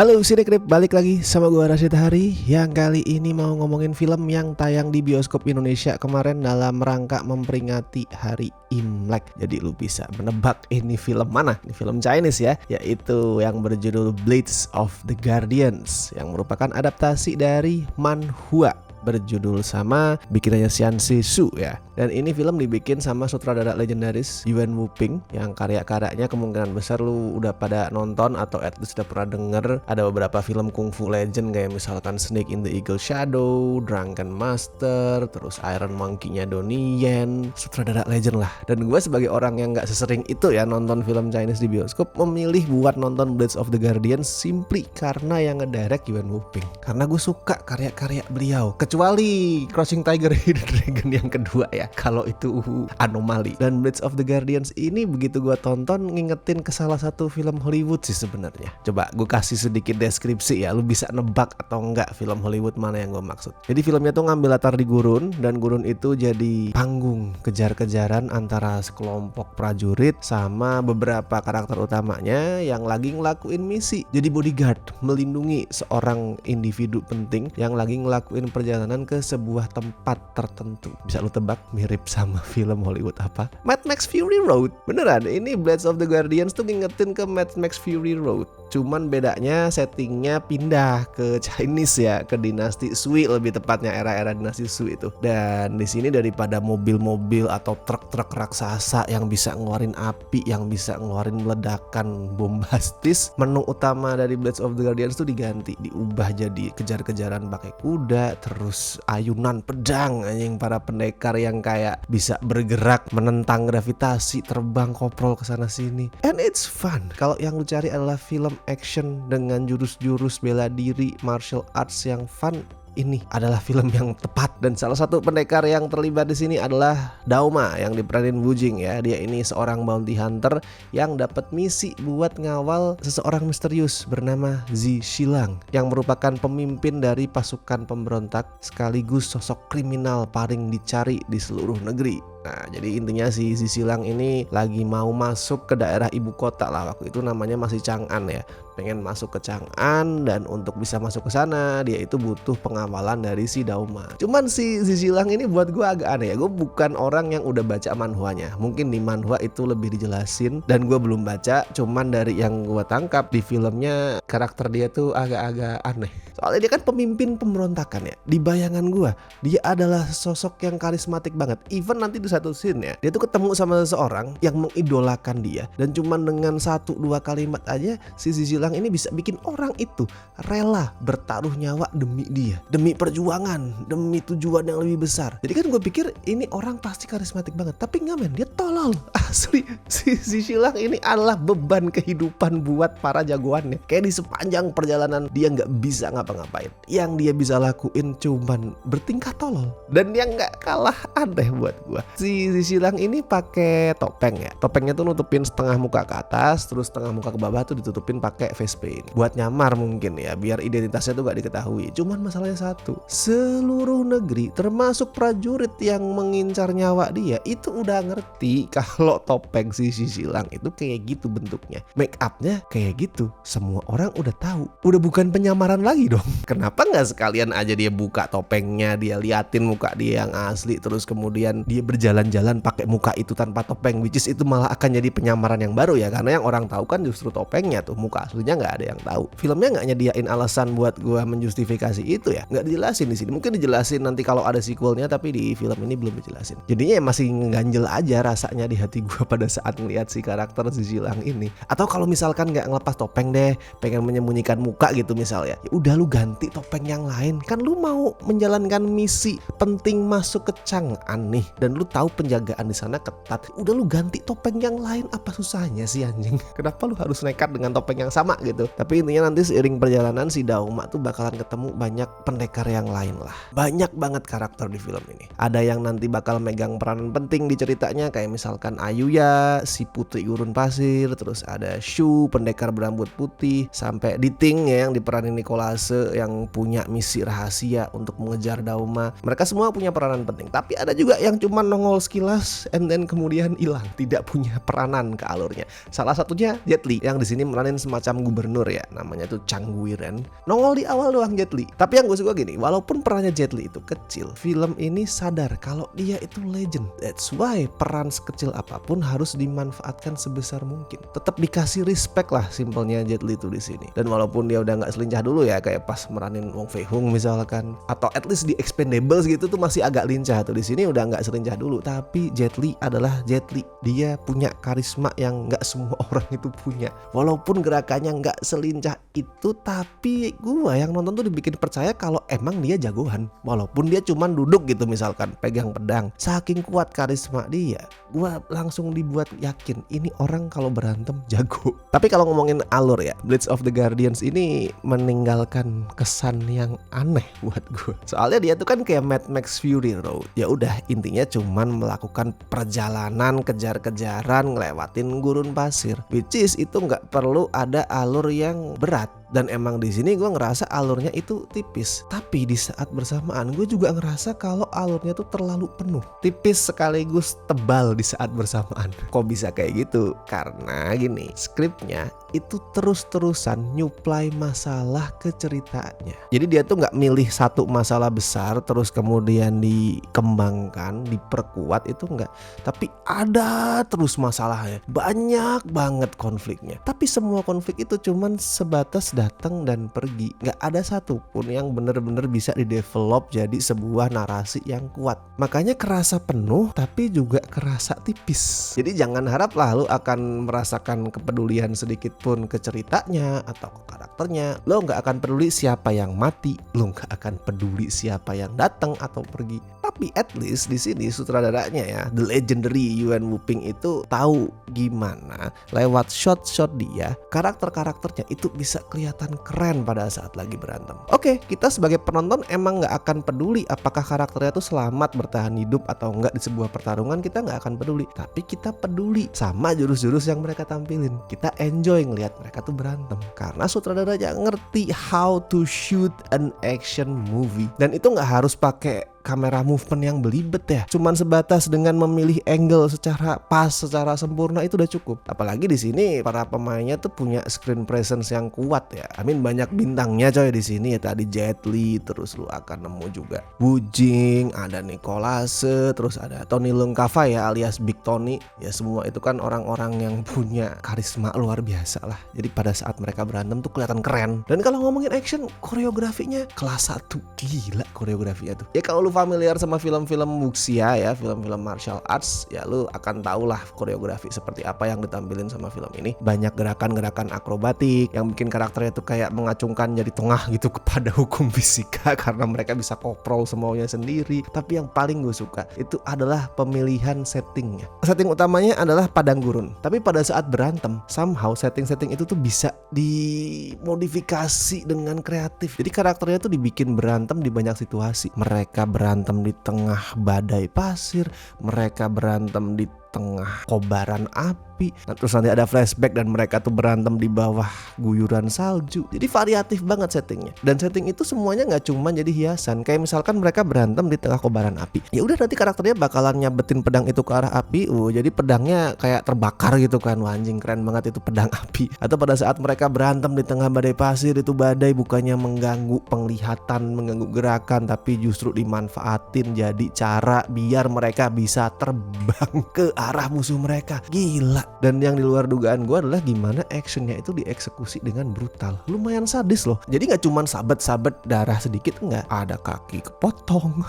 Halo Sinekrip, balik lagi sama gue Rashid Hari. Yang kali ini mau ngomongin film yang tayang di bioskop Indonesia kemarin dalam rangka memperingati Hari Imlek. Jadi lu bisa menebak ini film mana? Ini film Chinese ya, yaitu yang berjudul Blades of the Guardians, yang merupakan adaptasi dari manhwa berjudul sama, bikinannya Xian Sisu ya. Dan ini film dibikin sama sutradara legendaris Yuen Woo-ping, yang karya-karyanya kemungkinan besar lu udah pada nonton atau at least udah pernah denger. Ada beberapa film kungfu legend kayak misalkan Snake in the Eagle Shadow, Drunken Master, terus Iron Monkey-nya Donnie Yen, sutradara legend lah. Dan gue sebagai orang yang gak sesering itu ya nonton film Chinese di bioskop, memilih buat nonton Blades of the Guardians simply karena yang ngedirect Yuen Woo-ping. Karena gue suka karya-karya beliau, kecuali Crouching Tiger, Hidden Dragon yang kedua ya, kalau itu anomali. Dan Blades of the Guardians ini begitu gue tonton ngingetin ke salah satu film Hollywood sih sebenarnya. Coba gue kasih sedikit deskripsi ya, lu bisa nebak atau enggak film Hollywood mana yang gue maksud. Jadi filmnya tuh ngambil latar di gurun, dan gurun itu jadi panggung kejar-kejaran antara sekelompok prajurit sama beberapa karakter utamanya yang lagi ngelakuin misi jadi bodyguard, melindungi seorang individu penting yang lagi ngelakuin perjalanan ke sebuah tempat tertentu. Bisa lu tebak mirip sama film Hollywood apa? Mad Max Fury Road. Beneran, ini Blades of the Guardians tuh ngingetin ke Mad Max Fury Road. Cuman bedanya settingnya pindah ke Chinese ya, ke dinasti Sui, lebih tepatnya era-era dinasti Sui itu. Dan di sini daripada mobil-mobil atau truk-truk raksasa yang bisa ngeluarin api, yang bisa ngeluarin ledakan bombastis, menu utama dari Blades of the Guardians tuh diganti, diubah jadi kejar-kejaran pakai kuda, terus ayunan pedang anjing, para pendekar yang kayak bisa bergerak menentang gravitasi, terbang koprol ke sana sini. And it's fun. Kalau yang lu cari adalah film action dengan jurus-jurus bela diri, martial arts yang fun, ini adalah film yang tepat. Dan salah satu pendekar yang terlibat di sini adalah Dauma yang diperanin Wu Jing ya. Dia ini seorang bounty hunter yang dapat misi buat ngawal seseorang misterius bernama Zi Shilang, yang merupakan pemimpin dari pasukan pemberontak sekaligus sosok kriminal paling dicari di seluruh negeri. Nah, jadi intinya si Zi Shilang ini lagi mau masuk ke daerah ibu kota lah, waktu itu namanya masih Chang'an ya. Pengen masuk ke Chang'an, dan untuk bisa masuk ke sana dia itu butuh pengawalan dari si Dauma. Cuman si Zi Shilang ini buat gue agak aneh ya. Gue bukan orang yang udah baca manhwanya. Mungkin di manhwa itu lebih dijelasin dan gue belum baca. Cuman dari yang gue tangkap di filmnya, karakter dia tuh agak-agak aneh. Soalnya dia kan pemimpin pemberontakan ya. Di bayangan gue, dia adalah sosok yang karismatik banget. Even nanti di satu scene ya, dia tuh ketemu sama seseorang yang mengidolakan dia, dan cuman dengan 1-2 kalimat aja si Zi Shilang ini bisa bikin orang itu rela bertaruh nyawa demi dia, demi perjuangan, demi tujuan yang lebih besar. Jadi kan gue pikir ini orang pasti karismatik banget, tapi nggak men, dia tolol asli. Si Zi Shilang ini adalah beban kehidupan buat para jagoannya. Kayak di sepanjang perjalanan dia nggak bisa ngapa-ngapain. Yang dia bisa lakuin cuman bertingkah tolol, dan dia nggak kalah aneh buat gue. Si Zi Shilang ini pakai topeng ya. Topengnya tuh nutupin setengah muka ke atas, terus setengah muka ke bawah tuh ditutupin pakai face paint. Buat nyamar mungkin ya, biar identitasnya tuh gak diketahui. Cuman masalahnya satu, seluruh negeri termasuk prajurit yang mengincar nyawa dia itu udah ngerti kalau topeng si Zi Shilang itu kayak gitu bentuknya. Make upnya kayak gitu. Semua orang udah tahu. Udah bukan penyamaran lagi dong. Kenapa gak sekalian aja dia buka topengnya, dia liatin muka dia yang asli, terus kemudian dia berjalan-jalan pakai muka itu tanpa topeng, which is itu malah akan jadi penyamaran yang baru ya, karena yang orang tahu kan justru topengnya tuh, muka aslinya nggak ada yang tahu. Filmnya nggak nyediain alasan buat gua menjustifikasi itu ya, nggak dijelasin di sini. Mungkin dijelasin nanti kalau ada sequelnya, tapi di film ini belum dijelasin. Jadinya ya masih ngeganjel aja rasanya di hati gua pada saat ngeliat si karakter Zi Shilang ini. Atau kalau misalkan nggak ngelepas topeng deh, pengen menyembunyikan muka gitu misalnya, ya udah lu ganti topeng yang lain. Kan lu mau menjalankan misi penting masuk ke Chang'an nih, dan lu tahu penjagaan di sana ketat, udah lu ganti topeng yang lain, apa susahnya sih anjing? Kenapa lu harus nekat dengan topeng yang sama gitu? Tapi intinya nanti seiring perjalanan si Dauma tuh bakalan ketemu banyak pendekar yang lain lah. Banyak banget karakter di film ini. Ada yang nanti bakal megang peranan penting di ceritanya, kayak misalkan Ayuya, si putri gurun pasir, terus ada Shu, pendekar berambut putih, sampai Diting ya yang diperanin Nicholas, yang punya misi rahasia untuk mengejar Dauma. Mereka semua punya peranan penting. Tapi ada juga yang cuma nongol sekilas and then kemudian hilang, tidak punya peranan ke alurnya. Salah satunya Jet Li yang di sini meranin semacam gubernur ya, namanya tuh Chang Guiren. Nongol di awal doang Jet Li. Tapi yang gue suka gini, walaupun perannya Jet Li itu kecil, film ini sadar kalau dia itu legend. That's why peran sekecil apapun harus dimanfaatkan sebesar mungkin. Tetap dikasih respect lah simpelnya Jet Li itu di sini. Dan walaupun dia udah nggak selincah dulu ya, kayak pas meranin Wong Fei Hung misalkan, atau at least di Expendables gitu tuh masih agak lincah tuh, di sini udah nggak selincah dulu. Tapi Jet Li adalah Jet Li. Dia punya karisma yang nggak semua orang itu punya. Walaupun gerakannya nggak selincah itu, tapi gua yang nonton tuh dibikin percaya kalau emang dia jagoan. Walaupun dia cuman duduk gitu misalkan pegang pedang, saking kuat karisma dia, gua langsung dibuat yakin ini orang kalau berantem jago. Tapi kalau ngomongin alur ya, Blades of the Guardians ini meninggalkan kesan yang aneh buat gue. Soalnya dia tuh kan kayak Mad Max Fury Road. Ya udah, intinya cuman melakukan perjalanan kejar-kejaran ngelewatin gurun pasir, which is itu nggak perlu ada alur yang berat. Dan emang di sini gue ngerasa alurnya itu tipis. Tapi di saat bersamaan gue juga ngerasa kalau alurnya tuh terlalu penuh. Tipis sekaligus tebal di saat bersamaan. Kok bisa kayak gitu? Karena gini, skripnya itu terus-terusan nyuplai masalah ke ceritanya. Jadi dia tuh gak milih satu masalah besar terus kemudian dikembangkan, diperkuat, itu enggak. Tapi ada terus masalahnya. Banyak banget konfliknya. Tapi semua konflik itu cuman sebatas datang dan pergi. Gak ada satupun yang bener-bener bisa didevelop jadi sebuah narasi yang kuat. Makanya kerasa penuh tapi juga kerasa tipis. Jadi jangan harap lah lu akan merasakan kepedulian sedikit pun ke ceritanya atau ke karakternya. Lo gak akan peduli siapa yang mati, lo gak akan peduli siapa yang datang atau pergi. Tapi at least di sini sutradaranya ya, the legendary Yuen Woo-ping itu tahu gimana lewat shot-shot dia, karakter-karakternya itu bisa kelihatan keren pada saat lagi berantem. Oke, kita sebagai penonton emang gak akan peduli apakah karakternya tuh selamat bertahan hidup atau enggak di sebuah pertarungan, kita gak akan peduli. Tapi kita peduli sama jurus-jurus yang mereka tampilin. Kita enjoy ngelihat mereka tuh berantem karena sutradaranya ngerti how to shoot an action movie. Dan itu gak harus pakai kamera movement yang belibet ya, cuman sebatas dengan memilih angle secara pas, secara sempurna itu udah cukup. Apalagi di sini para pemainnya tuh punya screen presence yang kuat ya. Banyak bintangnya coy di sini ya, tadi Jet Li, terus lu akan nemu juga Wu Jing, ada Nicolas, terus ada Tony Leung Ka-fai ya alias Big Tony. Ya semua itu kan orang-orang yang punya karisma luar biasa lah. Jadi pada saat mereka berantem tuh kelihatan keren. Dan kalau ngomongin action, koreografinya kelas 1, gila koreografinya tuh. Ya kalau lu familiar sama film-film wuxia ya, film-film martial arts, ya lu akan tahu lah koreografi seperti apa yang ditampilin sama film ini. Banyak gerakan-gerakan akrobatik yang bikin karakternya tuh kayak mengacungkan jari tengah gitu kepada hukum fisika karena mereka bisa koprol semaunya sendiri. Tapi yang paling gue suka itu adalah pemilihan settingnya. Setting utamanya adalah padang gurun, tapi pada saat berantem somehow setting-setting itu tuh bisa dimodifikasi dengan kreatif. Jadi karakternya tuh dibikin berantem di banyak situasi. Mereka berantem di tengah badai pasir, mereka berantem di tengah kobaran api, nah, terus nanti ada flashback dan mereka tuh berantem di bawah guyuran salju. Jadi variatif banget settingnya. Dan setting itu semuanya nggak cuma jadi hiasan. Kayak misalkan mereka berantem di tengah kobaran api, ya udah nanti karakternya bakalan nyabetin pedang itu ke arah api. Jadi pedangnya kayak terbakar gitu kan. Wah, anjing keren banget itu pedang api. Atau pada saat mereka berantem di tengah badai pasir, itu badai bukannya mengganggu penglihatan, mengganggu gerakan, tapi justru dimanfaatin jadi cara biar mereka bisa terbang ke arah musuh mereka. Gila. Dan yang di luar dugaan gue adalah gimana actionnya itu dieksekusi dengan brutal. Lumayan sadis loh. Jadi gak cuman sabet-sabet darah sedikit, enggak. Ada kaki kepotong,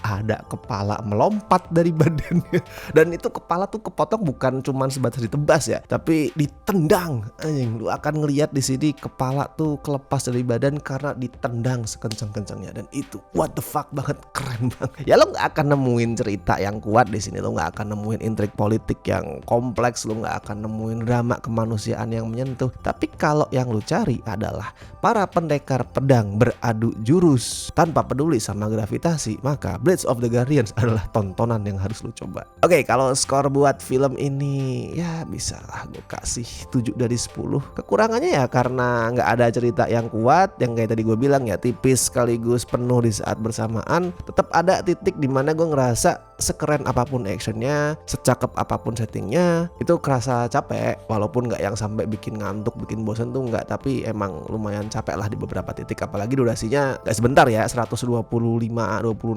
ada kepala melompat dari badannya. Dan itu kepala tuh kepotong bukan cuman sebatas ditebas ya, tapi ditendang. Anjing, lu akan ngelihat di sini kepala tuh kelepas dari badan karena ditendang sekencang-kencangnya. Dan itu what the fuck banget, keren banget. Ya lo nggak akan nemuin cerita yang kuat di sini, lo nggak akan nemuin intrik politik yang kompleks, lo nggak akan nemuin drama kemanusiaan yang menyentuh. Tapi kalau yang lu cari adalah para pendekar pedang beradu jurus tanpa peduli sama gravitasi, maka Blades of the Guardians adalah tontonan yang harus lu coba. Oke, kalau skor buat film ini ya bisa lah gue kasih 7 dari 10. Kekurangannya ya karena nggak ada cerita yang kuat, yang kayak tadi gue bilang ya tipis sekaligus penuh di saat bersamaan. Tetap ada titik dimana gue ngerasa sekeren apapun actionnya, secakep apapun settingnya, itu kerasa capek. Walaupun nggak yang sampai bikin ngantuk, bikin bosan tuh nggak, tapi emang lumayan capek lah di beberapa titik. Apalagi durasinya nggak sebentar ya, 125-26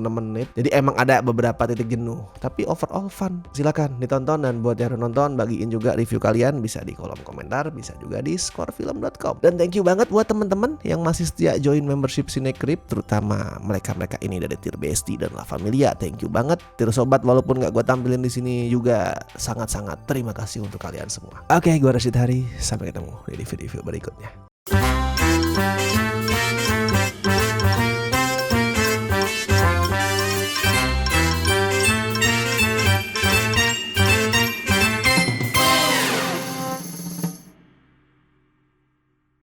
menit. Jadi emang ada beberapa titik jenuh. Tapi overall fun. Silakan ditonton, dan buat yang nonton bagiin juga review kalian, bisa di kolom komentar, bisa juga di scorefilm.com. Dan thank you banget buat teman-teman yang masih setia join membership Cinecrip, terutama mereka-mereka ini dari Tier Besti dan La Familia. Thank you banget. Sobat, walaupun gak gue tampilin di sini juga sangat-sangat terima kasih untuk kalian semua. Oke, gue Rashid Hari. Sampai ketemu di video berikutnya.